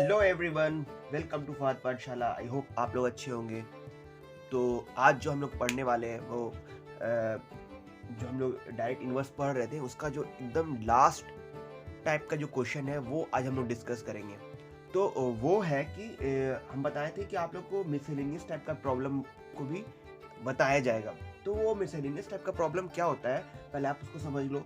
Hello everyone, welcome to Fahad Pathshala. I hope आप लोग अच्छे होंगे। तो आज जो हम लोग पढ़ने वाले हैं वो जो हम लोग डायरेक्ट इन्वर्स पढ़ रहे थे उसका जो एकदम लास्ट टाइप का जो क्वेश्चन है वो आज हम लोग डिस्कस करेंगे। तो वो है कि हम बताए थे कि आप लोग को मिसलेनियस टाइप का प्रॉब्लम को भी बताया जाएगा। तो वो मिसलेनियस टाइप का प्रॉब्लम क्या होता है पहले आप उसको समझ लो।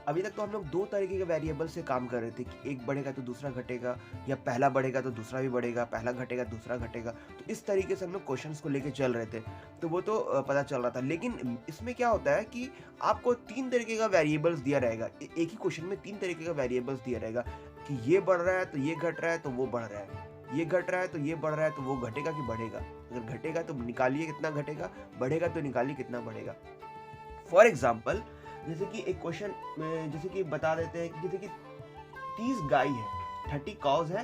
अभी तक तो हम लोग दो तरीके के वेरिएबल से काम कर रहे थे कि एक बढ़ेगा तो दूसरा घटेगा, या पहला बढ़ेगा तो दूसरा भी बढ़ेगा, पहला घटेगा दूसरा घटेगा। तो इस तरीके से हम लोग क्वेश्चंस को लेके चल रहे थे। तो वो तो पता चल रहा था, लेकिन इसमें क्या होता है कि आपको तीन तरीके का वेरिएबल्स दिया रहेगा। एक ही क्वेश्चन में तीन तरीके का वेरिएबल्स दिया रहेगा कि ये बढ़ रहा है तो ये घट रहा है तो वो बढ़ रहा है, ये घट रहा है तो ये बढ़ रहा है, तो वो घटेगा कि बढ़ेगा। अगर घटेगा तो निकालिए कितना घटेगा, बढ़ेगा तो निकालिए कितना बढ़ेगा। फॉर एग्जाम्पल, जैसे कि एक क्वेश्चन में जैसे कि बता देते हैं कि जैसे कि 30 गाय है, 30 काउज है,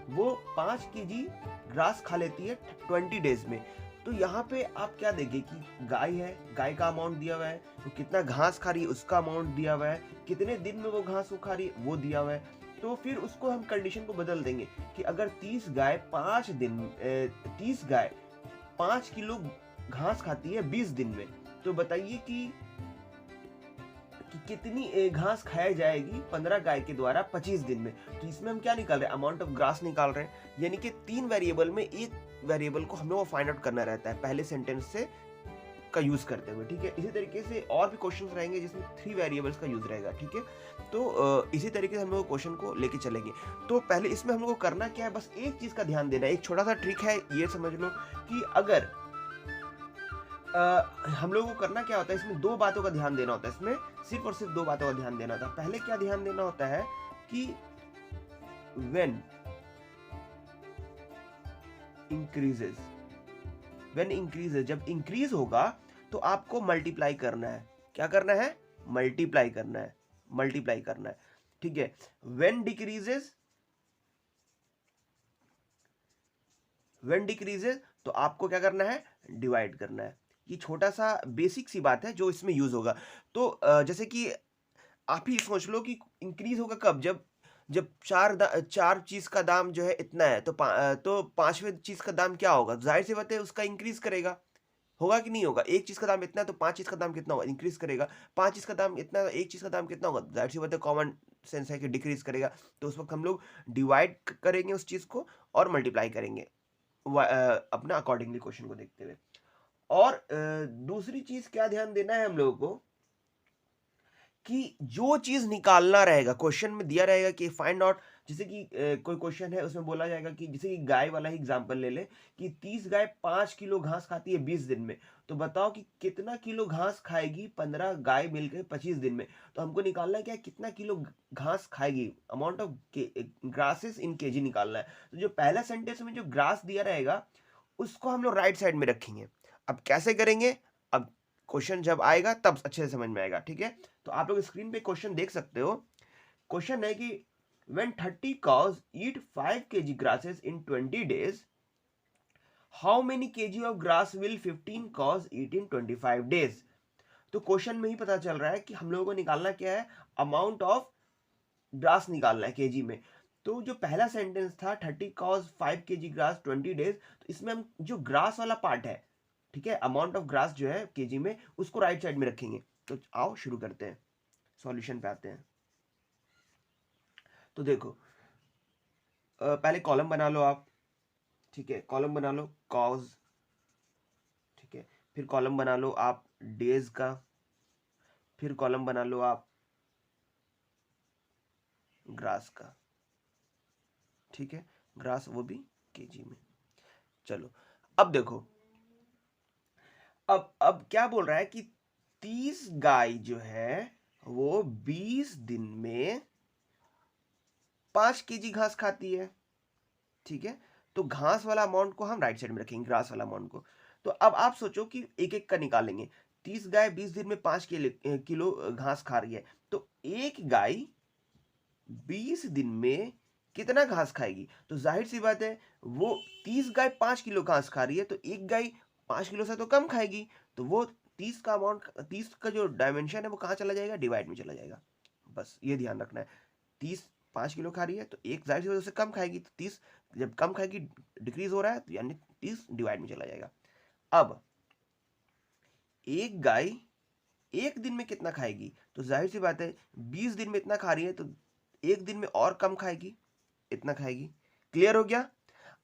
वो 5 केजी ग्रास खा लेती है 20 डेज में। तो यहाँ पे आप क्या देंगे कि गाय है, गाय का अमाउंट दिया हुआ है, तो कितना घास खा रही है उसका अमाउंट दिया हुआ है, कितने दिन में वो घास खा रही है वो दिया हुआ है। तो फिर उसको हम कंडीशन को बदल देंगे कि अगर 30 गाय 5 किलो घास खाती है 20 दिन में, तो बताइए कि कितनी घास खाई जाएगी 15 गाय के द्वारा 25 दिन में। तो इसमें हम क्या निकाल रहे हैं, अमाउंट ऑफ ग्रास निकाल रहे हैं। यानी कि तीन वेरिएबल में एक वेरिएबल को हमें वो फाइंड आउट करना रहता है पहले सेंटेंस से का यूज करते हुए। ठीक है, इसी तरीके से और भी क्वेश्चंस रहेंगे जिसमें 3 वेरिएबल्स का यूज रहेगा। ठीक है, तो इसी तरीके से हम लोग क्वेश्चन को लेके चलेंगे। तो पहले इसमें हम लोग को करना क्या है, बस एक चीज का ध्यान देना है। एक छोटा सा ट्रिक है, ये समझ लो कि अगर हम लोगों को करना क्या होता है, इसमें दो बातों का ध्यान देना होता है। इसमें सिर्फ और सिर्फ दो बातों का ध्यान देना होता है। पहले क्या ध्यान देना होता है कि when increases, जब इंक्रीज होगा तो आपको मल्टीप्लाई करना है। क्या करना है, मल्टीप्लाई करना है, मल्टीप्लाई करना है। ठीक है, when डिक्रीजेस तो आपको क्या करना है, डिवाइड करना है। ये छोटा सा बेसिक सी बात है जो इसमें यूज होगा। तो जैसे कि आप ही सोच लो कि इंक्रीज होगा कब, जब जब चार चीज का दाम जो है इतना है, तो पांचवें चीज का दाम क्या होगा, जाहिर सी बात है उसका इंक्रीज करेगा। होगा कि नहीं होगा, एक चीज का दाम इतना है तो पांच चीज का दाम कितना होगा, इंक्रीज करेगा। पांच चीज का दाम इतना है, एक चीज का दाम कितना होगा, जाहिर सी बात है कॉमन सेंस है कि डिक्रीज करेगा। तो उस वक्त हम लोग डिवाइड करेंगे उस चीज को और मल्टीप्लाई करेंगे अपना अकॉर्डिंगली क्वेश्चन को देखते हुए। और दूसरी चीज क्या ध्यान देना है हम लोगों को कि जो चीज निकालना रहेगा, क्वेश्चन में दिया रहेगा कि फाइंड आउट, जैसे कि कोई क्वेश्चन है उसमें बोला जाएगा कि जैसे कि गाय वाला ही एग्जांपल ले ले कि 30 गाय 5 किलो घास खाती है 20 दिन में। तो बताओ कि कितना किलो घास खाएगी 15 गाय मिलकर 25 दिन में। तो हमको निकालना है क्या, कितना किलो घास खाएगी, amount of grasses in KG निकालना है। तो जो पहला सेंटेंस में जो ग्रास दिया रहेगा उसको हम लोग राइट साइड में रखेंगे। अब कैसे करेंगे, अब क्वेश्चन जब आएगा तब अच्छे से समझ में आएगा। ठीक है, तो आप लोग स्क्रीन पे क्वेश्चन देख सकते हो। क्वेश्चन है कि when 30 cows eat 5 kg grasses in 20 days, how many kg of grass will 15 cows eat in 25 days? तो क्वेश्चन में ही पता चल रहा है कि हम लोगों को निकालना क्या है, अमाउंट ऑफ ग्रास निकालना है केजी में। तो जो पहला सेंटेंस था 30 cows 5 kg grass 20 days, तो इसमें हम जो ग्रास वाला पार्ट है, ठीक है, अमाउंट ऑफ ग्रास जो है केजी में, उसको राइट साइड में रखेंगे। तो आओ शुरू करते हैं, सॉल्यूशन पे आते हैं। तो देखो, पहले कॉलम बना लो आप। ठीक है, कॉलम बना लो कॉज। ठीक है, फिर कॉलम बना लो आप डेज का, फिर कॉलम बना लो आप ग्रास का। ठीक है, ग्रास वो भी केजी में। चलो अब देखो, अब क्या बोल रहा है कि 30 गाय जो है वो 20 दिन में 5 केजी घास खाती है। ठीक है, तो घास वाला अमाउंट को हम राइट साइड में रखेंगे, ग्रास वाला अमाउंट को। तो अब आप सोचो कि एक एक का निकालेंगे। 30 गाय 20 दिन में 5 किलो घास खा रही है, तो एक गाय 20 दिन में कितना घास खाएगी। तो जाहिर सी बात है वो 30 गाय 5 किलो घास खा रही है, तो एक गाय 5 किलो से तो कम खाएगी। तो वो 30 का अमाउंट, 30 का जो डायमेंशन है वो कहाँ चला जाएगा, डिवाइड में चला जाएगा। बस ये ध्यान रखना है। 30 5 किलो खा रही है तो एक जाहिर सी वजह से कम खाएगी, तो 30 जब कम खाएगी डिक्रीज हो रहा है तो यानी 30 डिवाइड में चला जाएगा। अब एक गाय एक दिन में कितना खाएगी, तो जाहिर सी बात है 20 दिन में इतना खा रही है तो एक दिन में और कम खाएगी, इतना खाएगी। क्लियर हो गया।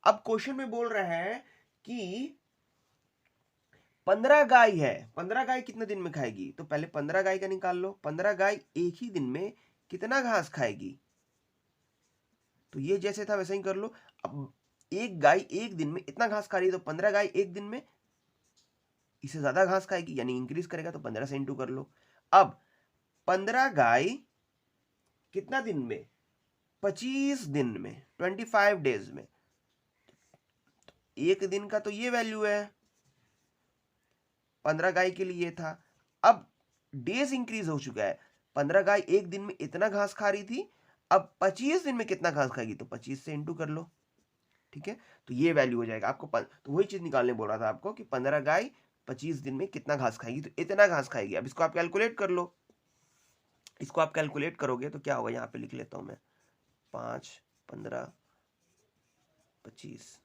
अब क्वेश्चन में बोल रहा है कि 15 गाय है, 15 गाय कितने दिन में खाएगी, तो पहले 15 गाय का निकाल लो। 15 गाय एक ही दिन में कितना घास खाएगी, तो ये जैसे था वैसे ही कर लो। अब एक गाय एक दिन में इतना घास खा रही है तो 15 गाय एक दिन में इससे ज्यादा घास खाएगी यानी इंक्रीज करेगा, तो 15 से इंटू कर लो। अब 15 गाय कितना दिन में, 25 दिन में, 25 डेज में, एक दिन का तो ये वैल्यू है, 15 गाय के लिए था। अब डेज इंक्रीज हो चुका है, 15 गाय एक दिन में इतना घास खा रही थी, अब 25 दिन में कितना घास खाएगी, तो 25 से इंटू कर लो। ठीक है, तो ये वैल्यू हो जाएगा आपको तो वही चीज निकालने बोल रहा था आपको कि 15 गाय 25 दिन में कितना घास खाएगी, तो इतना घास खाएगी। अब इसको आप कैलकुलेट कर लो। इसको आप कैलकुलेट करोगे तो क्या होगा, यहाँ पे लिख लेता हूं मैं, 5, 15, 25,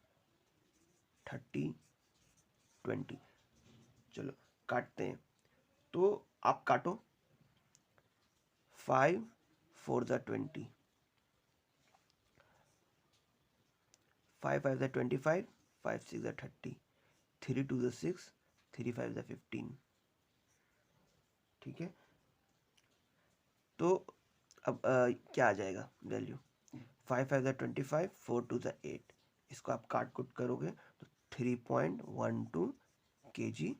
30, 20। चलो काटते हैं, तो आप काटो। 5 4 ज़ा 20, 5 5 ज़ा 25, 5 6 ज़ा 30, 3 2 ज़ा 6, 3 5 ज़ा 15। ठीक है, तो अब क्या आ जाएगा वैल्यू, 5 5 ज़ा 25, 4 2 ज़ा 8। इसको आप काट कुट करोगे तो 3.12 kg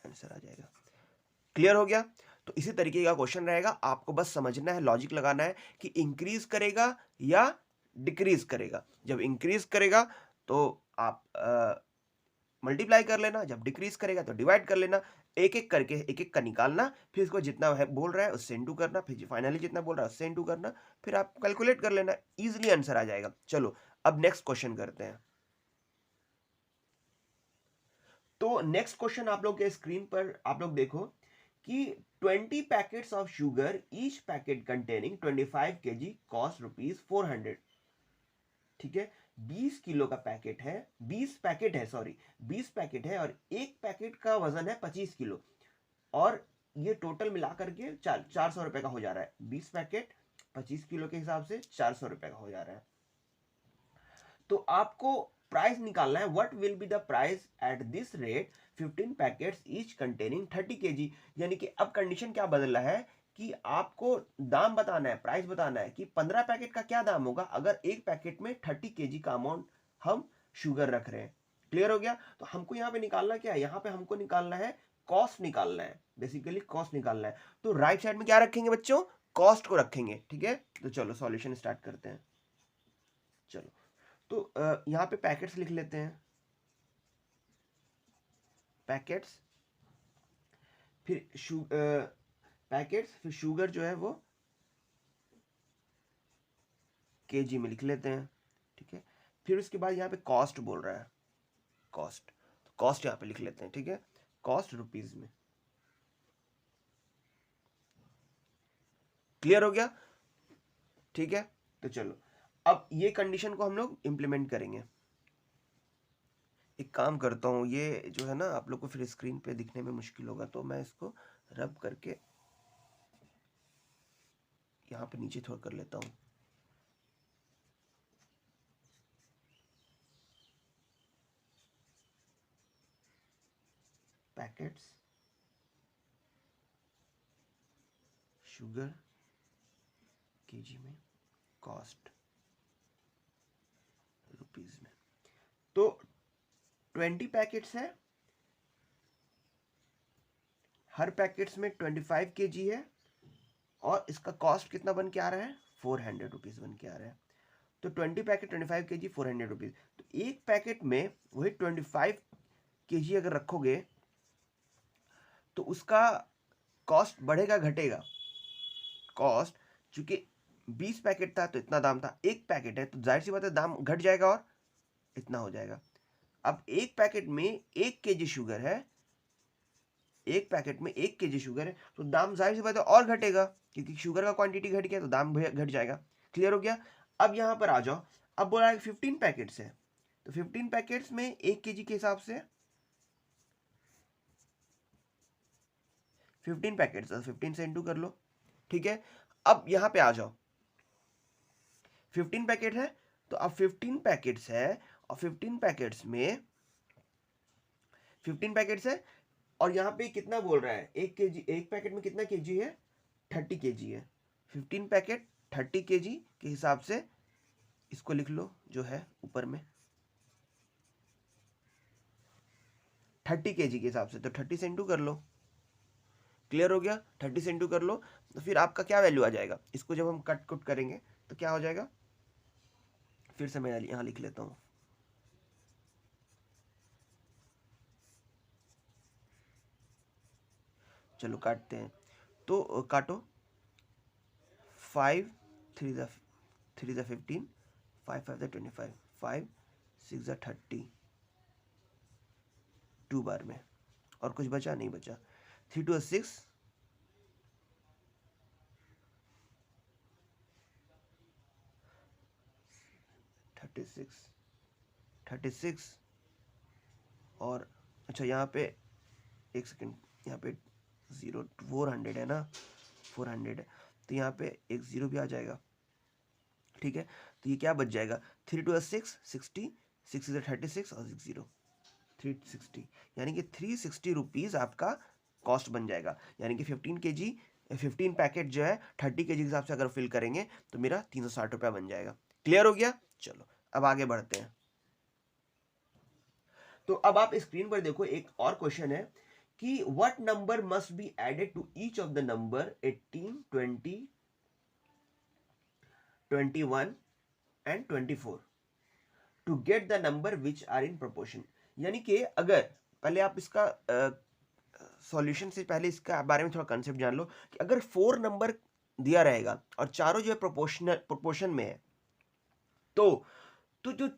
आंसर आ जाएगा। क्लियर हो गया। तो इसी तरीके का क्वेश्चन रहेगा, आपको बस समझना है, लॉजिक लगाना है कि इंक्रीज करेगा या डिक्रीज करेगा। जब इंक्रीज करेगा तो आप मल्टीप्लाई कर लेना, जब डिक्रीज करेगा तो डिवाइड कर लेना। एक एक करके एक एक का निकालना, फिर इसको जितना है बोल रहा है उससे इंटू करना, फिर फाइनली जितना बोल रहा है उससे इंटू करना, फिर आप कैलकुलेट कर लेना, इजिली आंसर आ जाएगा। चलो अब नेक्स्ट क्वेश्चन करते हैं। तो नेक्स्ट क्वेश्चन आप लोग के स्क्रीन पर आप लोग देखो कि 20 packets of sugar, each packet containing 25 kg cost ₹400। ठीक है, 20 किलो का पैकेट है, 20 पैकेट है, सॉरी 20 पैकेट है और एक पैकेट का वजन है 25 किलो, और ये टोटल मिला करके 400 रुपए का हो जा रहा है। 20 पैकेट 25 किलो के हिसाब से 400 रुपए का हो जा रहा है। तो आपको प्राइस निकालना है, what will be the price at this rate 15 packets each containing 30 kg। यानी कि अब कंडीशन क्या बदल रहा है कि आपको दाम बताना है, प्राइस बताना है कि 15 पैकेट का क्या दाम होगा अगर एक पैकेट में 30 kg का अमाउंट हम शुगर रख रहे हैं। क्लियर हो गया। तो हमको यहाँ पे निकालना क्या है, यहाँ पे हमको निकालना है कॉस्ट, निकालना है बेसिकली कॉस्ट निकालना है। तो राइट साइड में क्या रखेंगे बच्चों, कॉस्ट को रखेंगे। ठीक है, तो चलो सॉल्यूशन स्टार्ट करते हैं। चलो तो यहाँ पे पैकेट्स लिख लेते हैं, पैकेट्स, फिर पैकेट्स, फिर शुगर जो है वो केजी में लिख लेते हैं। ठीक है, फिर उसके बाद यहाँ पे कॉस्ट बोल रहा है, कॉस्ट, तो कॉस्ट यहाँ पे लिख लेते हैं। ठीक है, कॉस्ट रुपीज में। क्लियर हो गया। ठीक है, तो चलो अब ये कंडीशन को हम लोग इंप्लीमेंट करेंगे। एक काम करता हूँ, ये जो है ना आप लोग को फिर स्क्रीन पे दिखने में मुश्किल होगा, तो मैं इसको रब करके यहाँ पे नीचे थोड़ा कर लेता हूँ। पैकेट्स, शुगर केजी में, कॉस्ट रुपीज में। तो 20 पैकेट्स है, हर पैकेट्स में 25 kg है, और इसका कॉस्ट कितना बन के आ रहा है, 400 रुपीज बन के आ रहा है। तो 20 पैकेट 25 kg 400 रुपीज। तो एक पैकेट में वही 25 kg अगर रखोगे तो उसका कॉस्ट बढ़ेगा घटेगा, कॉस्ट चूंकि 20 पैकेट था तो इतना दाम था, एक पैकेट है तो जाहिर सी बात है दाम घट जाएगा और इतना हो जाएगा। अब एक पैकेट में 1 kg शुगर है, एक पैकेट में 1 kg शुगर है तो दाम जाहिर सी बात है और घटेगा, क्योंकि शुगर का क्वांटिटी घट गया तो दाम घट जाएगा। क्लियर हो गया। अब यहाँ पर आ जाओ, अब बोला है 15 पैकेट्स है, तो 15 पैकेट्स में 1 kg के हिसाब से 15 पैकेट्स, 15 से इंटू कर लो, ठीक है। अब यहाँ पे आ जाओ, 15 पैकेट है, तो अब 15 पैकेट्स है, और 15 पैकेट्स में 15 पैकेट्स है, और यहाँ पे कितना बोल रहा है, 1 kg, एक पैकेट में कितना kg है, 30 kg है। 15 पैकेट 30 kg के हिसाब से इसको लिख लो, जो है ऊपर में 30 kg के हिसाब से, तो 30 से इंटू कर लो। क्लियर हो गया, 30 से इंटू कर लो, तो फिर आपका क्या वैल्यू आ जाएगा, इसको जब हम कट कुट करेंगे तो क्या हो जाएगा, फिर से मैं यहाँ लिख लेता हूँ। चलो काटते हैं, तो काटो, 5 3 ज़ा 15, 5 5 ज़ा 25, 5 6 ज़ा 30, 2 बार में, और कुछ बचा नहीं बचा, 3 2 6, 36, और अच्छा यहाँ पे एक सेकेंड, यहाँ पे 400 है ना, 400 है, तो यहाँ पे एक 0 भी आ जाएगा, ठीक है। तो ये क्या बच जाएगा, 3 2 6 60, 6 36 और 6 0, 360, यानी कि 360 रुपीज़ आपका कॉस्ट बन जाएगा। यानी कि 15 kg 15 पैकेट जो है 30 kg के हिसाब से अगर फिल करेंगे तो मेरा 360 रुपया बन जाएगा। क्लियर हो गया। चलो अब आगे बढ़ते हैं। तो अब आप स्क्रीन पर देखो, एक और क्वेश्चन है कि what number must be added to each of the number 18 20 21 and 24 to get the number which are in proportion. यानी कि अगर पहले आप इसका सॉल्यूशन से पहले इसका बारे में थोड़ा कंसेप्ट जान लो कि अगर 4 नंबर दिया रहेगा और चारों जो है प्रोपोर्शन में है, तो जो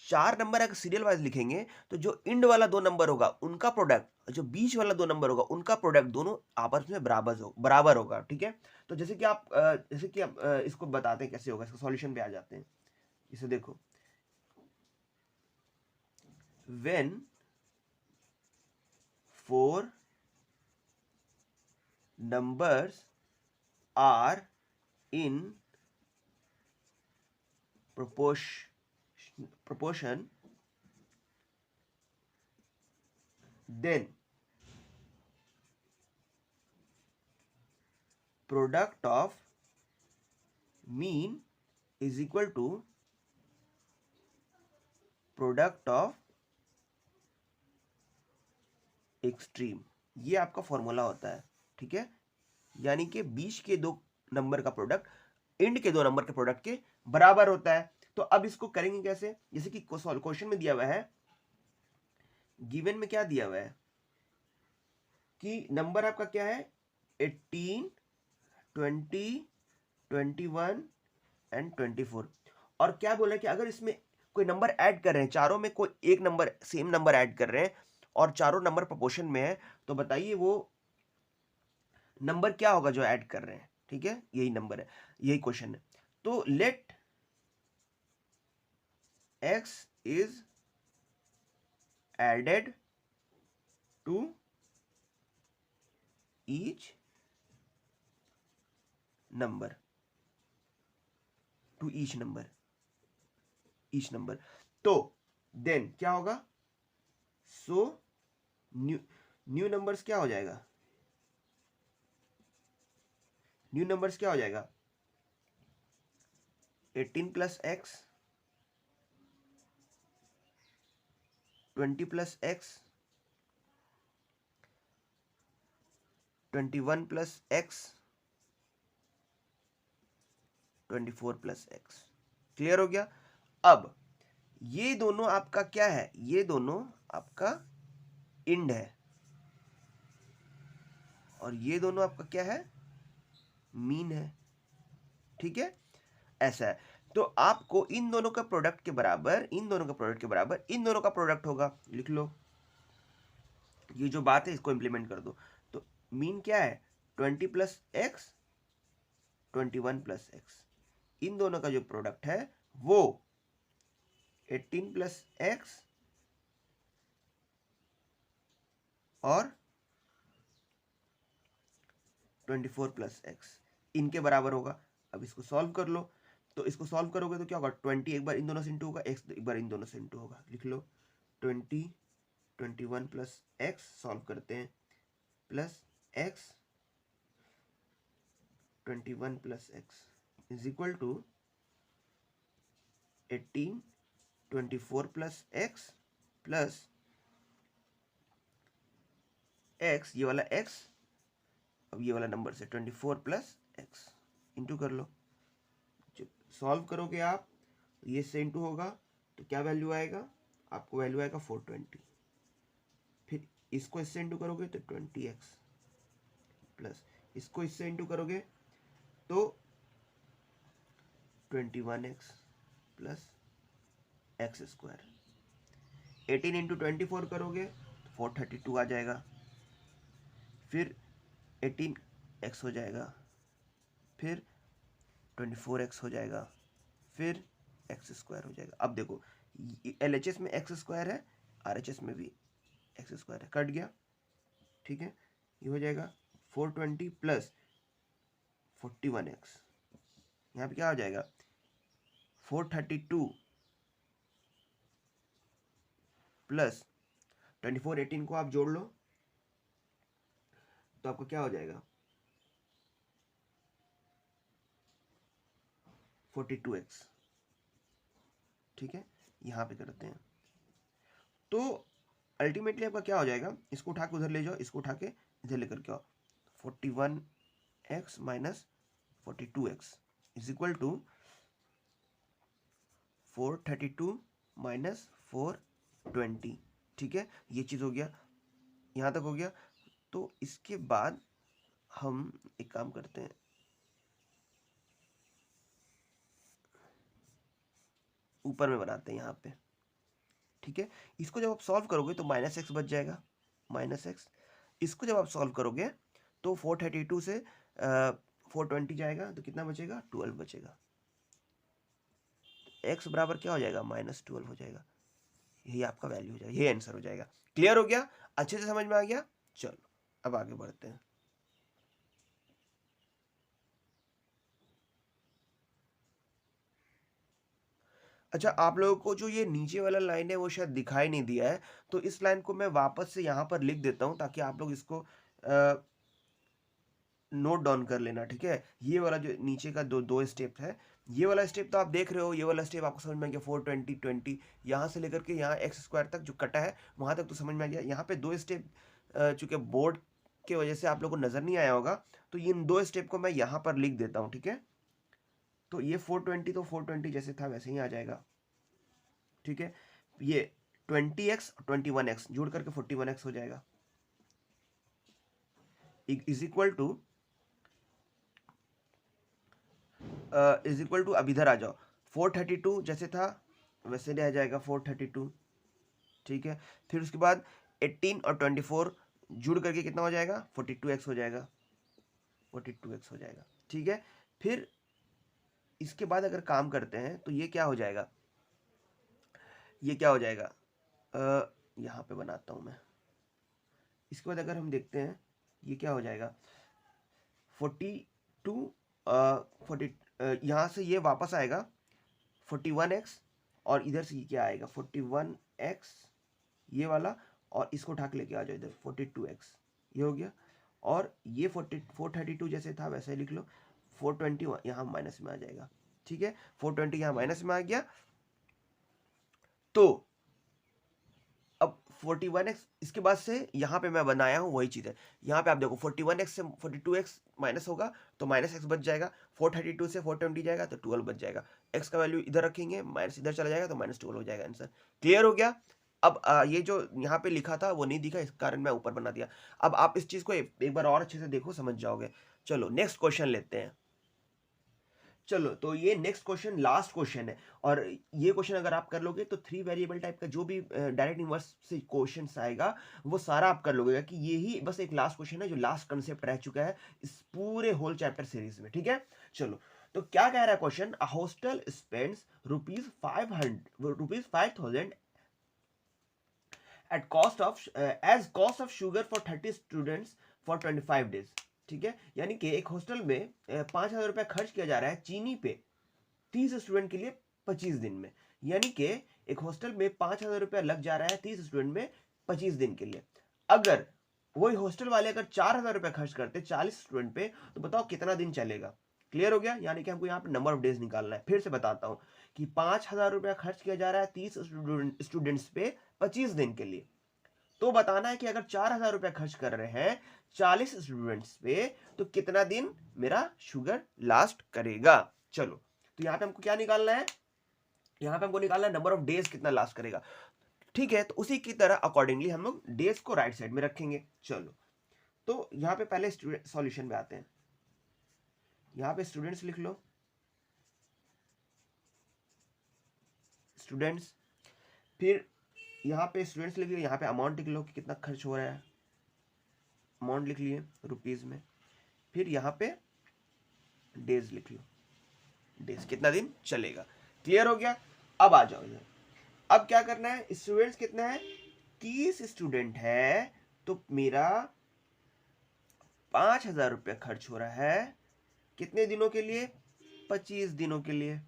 4 नंबर अगर सीरियल वाइज लिखेंगे तो जो इंड वाला 2 नंबर होगा उनका प्रोडक्ट, जो बीच वाला 2 नंबर होगा उनका प्रोडक्ट, दोनों आपस में बराबर होगा, ठीक है। तो जैसे कि आप इसको बताते हैं कैसे होगा, इसका सॉल्यूशन पे आ जाते हैं। इसे देखो, when 4 numbers are in proportion, then product of mean is equal to product of extreme. ये आपका फॉर्मूला होता है, ठीक है। यानी कि बीच के 2 नंबर का प्रोडक्ट इंड के 2 नंबर के प्रोडक्ट के बराबर होता है। तो अब इसको करेंगे कैसे, जैसे कि क्वेश्चन में दिया हुआ है, गिवन में क्या दिया हुआ है कि नंबर आपका क्या है, 18 20 21 एंड 24, और क्या बोला है कि अगर इसमें कोई नंबर ऐड कर रहे हैं, चारों में कोई एक नंबर सेम नंबर ऐड कर रहे हैं और चारों नंबर प्रोपोर्शन में है, तो बताइए वो नंबर क्या होगा जो ऐड कर रहे हैं, ठीक है। यही नंबर है, यही क्वेश्चन है। तो let x is added to each number, to each number, तो देन क्या होगा, सो न्यू नंबर्स क्या हो जाएगा, न्यू नंबर्स क्या हो जाएगा, 18 plus x, 20 plus x, 21 plus x, 24 plus x. Clear हो गया। अब ये दोनों आपका क्या है, ये दोनों आपका इंड है, और ये दोनों आपका क्या है, मीन है, ठीक है। ऐसा है, तो आपको इन दोनों का प्रोडक्ट के बराबर, इन दोनों का प्रोडक्ट के बराबर इन दोनों का प्रोडक्ट होगा। लिख लो, ये जो बात है इसको इंप्लीमेंट कर दो। तो मीन क्या है, 20 प्लस एक्स, 21 प्लस एक्स, इन दोनों का जो प्रोडक्ट है वो 18 प्लस एक्स और 24 प्लस एक्स इनके बराबर होगा। अब इसको सॉल्व कर लो, तो इसको सॉल्व करोगे तो क्या होगा, 20 एक बार इन दोनों से इंटू होगा, एक्स एक बार इन दोनों से इंटू होगा। लिख लो 20 21 प्लस एक्स सॉल्व करते हैं, plus x 21 plus x is equal to 18 24 plus x plus x, ये वाला एक्स, अब ये वाला नंबर से 24 प्लस एक्स इंटू कर लो। जब सॉल्व करोगे आप ये से इंटू होगा तो क्या वैल्यू आएगा, आपको वैल्यू आएगा 420। फिर इसको इससे इंटू करोगे तो 20x प्लस इसको इससे इंटू करोगे तो 21x plus x square. 18 into 24 करोगे तो 432 आ जाएगा, फिर 18x हो जाएगा, फिर 24x हो जाएगा, फिर एक्स स्क्वायर हो जाएगा। अब देखो LHS में एक्स स्क्वायर है, RHS में भी एक्स स्क्वायर है, कट गया, ठीक है। ये हो जाएगा 420 प्लस 41x, यहाँ पे क्या हो जाएगा 432 प्लस 24, 18 को आप जोड़ लो तो आपको क्या हो जाएगा 42x, ठीक है। यहाँ पे करते हैं तो अल्टीमेटली आपका क्या हो जाएगा, इसको उठा के उधर ले जाओ, इसको उठा के इधर लेकर के आओ, 41x minus 42x is equal to 432 minus 420, ठीक है। ये चीज़ हो गया, यहाँ तक हो गया। तो इसके बाद हम एक काम करते हैं, ऊपर में बनाते हैं यहाँ पे, ठीक है। इसको जब आप सॉल्व करोगे तो माइनस एक्स बच जाएगा, माइनस एक्स। इसको जब आप सॉल्व करोगे तो 432 से 420 जाएगा तो कितना बचेगा, 12 बचेगा। एक्स बराबर क्या हो जाएगा, -12 हो जाएगा। यही आपका वैल्यू हो जाएगा, यही आंसर हो जाएगा। क्लियर हो गया, अच्छे से समझ में आ गया। चलो अब आगे बढ़ते हैं। अच्छा, आप लोगों को जो ये नीचे वाला लाइन है वो शायद दिखाई नहीं दिया है, तो इस लाइन को मैं वापस से यहाँ पर लिख देता हूँ ताकि आप लोग इसको नोट डाउन कर लेना, ठीक है। ये वाला जो नीचे का दो स्टेप है, ये वाला स्टेप तो आप देख रहे हो, ये वाला स्टेप आपको समझ में आ गया, 420 20 यहाँ से लेकर के यहाँ एक्स स्क्वायर तक जो कटा है वहाँ तक तो समझ में आ गया। यहाँ पे दो स्टेप चूंकि बोर्ड की वजह से आप लोगों को नज़र नहीं आया होगा, तो इन दो स्टेप को मैं यहाँ पर लिख देता हूँ, ठीक है। तो ये 420 तो 420 जैसे था वैसे ही आ जाएगा, ठीक है। ये 20x 21x जोड़ करके 41x हो जाएगा, इज इक्वल टू अब इधर आ जाओ, 432 जैसे था वैसे रह जाएगा 432, ठीक है। फिर उसके बाद 18 और 24 जुड़ करके कितना हो जाएगा, 42x हो जाएगा, 42x हो जाएगा, ठीक है। फिर इसके बाद अगर काम करते हैं तो ये क्या हो जाएगा, ये क्या हो जाएगा, यहाँ पे बनाता हूँ मैं। इसके बाद अगर हम देखते हैं ये क्या हो जाएगा, 42 40 यहाँ से ये वापस आएगा 41x और इधर से ये क्या आएगा 41x ये वाला, और इसको उठा के लेके आ जाओ इधर 42x, ये हो गया। और ये 432 जैसे था वैसे ही लिख लो, 420 यहाँ माइनस में आ जाएगा, ठीक है। 420 यहाँ माइनस में आ गया, तो अब 41x इसके बाद से यहाँ पे मैं बनाया हूँ वही चीज़ है। यहाँ पे आप देखो 41x से 42x माइनस होगा तो माइनस एक्स बच जाएगा, 432 से 420 जाएगा तो 12 बच जाएगा। x का वैल्यू इधर रखेंगे, माइनस इधर चला जाएगा तो -12 हो जाएगा आंसर। क्लियर हो गया। अब ये जो यहाँ पे लिखा था वो नहीं दिखा, इस कारण मैं ऊपर बना दिया। अब आप इस चीज़ को एक बार और अच्छे से देखो, समझ जाओगे। चलो नेक्स्ट क्वेश्चन लेते हैं। चलो तो ये नेक्स्ट क्वेश्चन लास्ट क्वेश्चन है, और ये क्वेश्चन अगर आप कर लोगे तो 3 वेरिएबल टाइप का जो भी डायरेक्ट इनवर्स से क्वेश्चन आएगा वो सारा आप कर लोगे, कि ये ही बस एक लास्ट क्वेश्चन है जो लास्ट कंसेप्ट रह चुका है इस पूरे होल चैप्टर सीरीज में, ठीक है। चलो तो क्या कह रहा है question, a hostel spends ₹5,000 at cost of as cost of sugar for 30 students for 25 days. ठीक है, यानी कि एक हॉस्टल में 5,000 रुपया खर्च किया जा रहा है चीनी पे 30 स्टूडेंट के लिए 25 दिन में। यानी कि एक हॉस्टल में 5,000 रुपया लग जा रहा है 30 स्टूडेंट में 25 दिन के लिए। अगर वही हॉस्टल वाले अगर 4,000 रुपया खर्च करते 40 स्टूडेंट पे, तो बताओ कितना दिन चलेगा। क्लियर हो गया, यानी कि हमको यहाँ पे नंबर ऑफ डेज निकालना है। फिर से बताता हूँ कि 5,000 रुपया खर्च किया जा रहा है 30 स्टूडेंट्स पे 25 दिन के लिए। तो बताना है कि अगर 4,000 रुपया खर्च कर रहे हैं 40 स्टूडेंट्स पे, तो कितना दिन मेरा शुगर लास्ट करेगा। चलो, तो यहाँ पे हमको क्या निकालना है, यहाँ पे हमको निकालना है नंबर ऑफ डेज कितना लास्ट करेगा। ठीक है, तो उसी की तरह अकॉर्डिंगली हम लोग डेज को राइट साइड में रखेंगे। चलो, तो यहाँ पे पहले सॉल्यूशन में आते हैं। यहाँ पे स्टूडेंट्स लिख लो, स्टूडेंट्स, फिर यहाँ पे स्टूडेंट्स लिख लो, यहाँ पे अमाउंट लिख लो कि कितना खर्च हो रहा है, अमाउंट लिख लिए रुपीज में। फिर यहाँ पे डेज लिख लो, डेज कितना दिन चलेगा। क्लियर हो गया, अब आ जाओ इधर। अब क्या करना है, स्टूडेंट्स कितना है, 30 स्टूडेंट है, तो मेरा 5,000 रुपया खर्च हो रहा है कितने दिनों के लिए, 25 दिनों के लिए।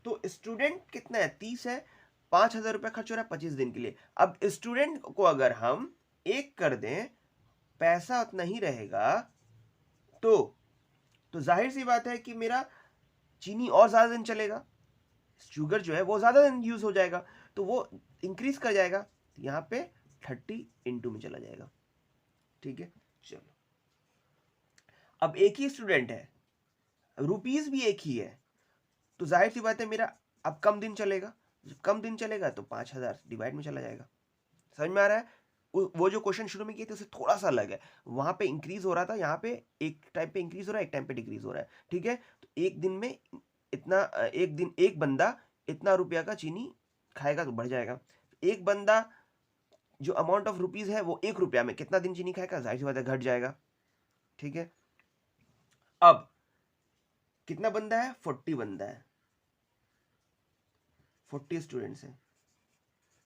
तो स्टूडेंट कितना है, 30 है, 5,000 रुपया खर्च हो रहा है 25 दिन के लिए। अब स्टूडेंट को अगर हम एक कर दें, पैसा उतना ही रहेगा, तो जाहिर सी बात है कि मेरा चीनी और ज्यादा दिन चलेगा, शुगर जो है वो ज्यादा दिन यूज हो जाएगा, तो वो इंक्रीज कर जाएगा। यहाँ पे 30 इंटू में चला जाएगा। ठीक है, चलो, अब एक ही स्टूडेंट है, रुपीज भी एक ही है, तो जाहिर सी बात है मेरा अब कम दिन चलेगा। जब कम दिन चलेगा तो 5,000 डिवाइड में चला जाएगा। समझ में आ रहा है, वो जो क्वेश्चन शुरू में किए थे उससे थोड़ा सा अलग है। वहां पे इंक्रीज हो रहा था, यहाँ पे एक टाइम पे इंक्रीज हो रहा है, एक टाइम पे डिक्रीज हो रहा है। ठीक है, तो एक दिन में इतना, एक बंदा इतना रुपया का चीनी खाएगा तो बढ़ जाएगा। एक बंदा जो अमाउंट ऑफ रुपीज है वो 1 रुपया में कितना दिन चीनी खाएगा, जाहिर सी बात है घट जाएगा। ठीक है, अब कितना बंदा है, 40 बंदा है, 40 स्टूडेंट्स है,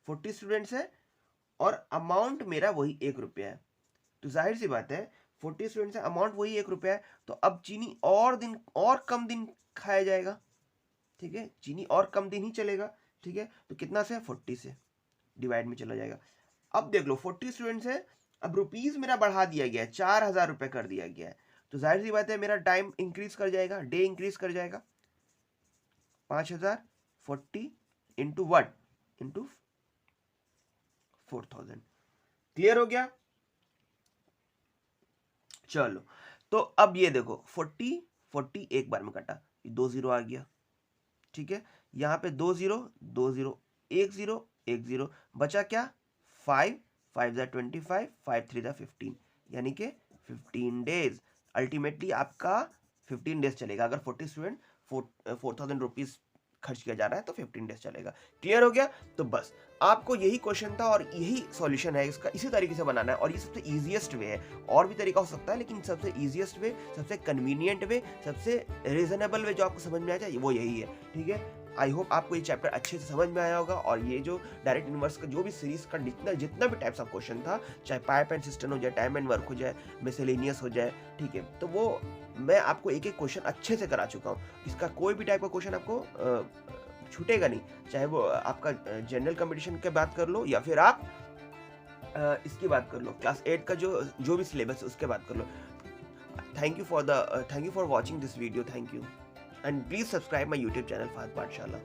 40 स्टूडेंट्स है, और अमाउंट मेरा वही 1 रुपया है। तो जाहिर सी बात है 40 स्टूडेंट्स है, अमाउंट वही 1 रुपया है, तो अब चीनी और कम दिन खाया जाएगा। ठीक है, चीनी और कम दिन ही चलेगा। ठीक है, तो कितना से, 40 से डिवाइड में चला जाएगा। अब देख लो 40 स्टूडेंट्स है, अब रुपीज मेरा बढ़ा दिया गया है, 4,000 रुपये कर दिया गया है, तो जाहिर सी बात है मेरा टाइम इंक्रीज कर जाएगा, डे इंक्रीज कर जाएगा। 5,000 40 इंटू वट, इंटू 4,000। क्लियर हो गया। चलो, तो अब ये देखो 40 एक बार में कटा, 2 0 आ गया। ठीक है, यहाँ पे 2 0 2 0 1 0 1 0, बचा क्या, 5 5 25 5 3 15, यानी कि 15 डेज। अल्टीमेटली आपका 15 डेज चलेगा। अगर 40 स्टूडेंट 4,000 रुपीज खर्च किया जा रहा है तो 15 डेज चलेगा। क्लियर हो गया, तो बस आपको यही क्वेश्चन था और यही सॉल्यूशन है इसका, इसी तरीके से बनाना है, और ये सबसे इजीएस्ट वे है। और भी तरीका हो सकता है, लेकिन सबसे इजीएस्ट वे, सबसे कन्वीनियंट वे, सबसे रीजनेबल वे जो आपको समझ में आ जाए वो यही है। ठीक है, आई होप आपको ये चैप्टर अच्छे से समझ में आया होगा, और ये जो डायरेक्ट इनवर्स का जो भी सीरीज का जितना भी टाइप्स ऑफ क्वेश्चन था, चाहे पाइप एंड सिस्टम हो जाए, टाइम एंड वर्क हो जाए, मिसलेनियस हो जाए, ठीक है, तो वो मैं आपको एक एक क्वेश्चन अच्छे से करा चुका हूँ। इसका कोई भी टाइप का क्वेश्चन आपको छूटेगा नहीं, चाहे वो आपका जनरल कंपटीशन की बात कर लो, या फिर आप इसकी बात कर लो, क्लास 8 का जो भी सिलेबस है उसके बात कर लो। Thank you for watching this video, thank you, and please subscribe my YouTube channel Fahad Pathshala.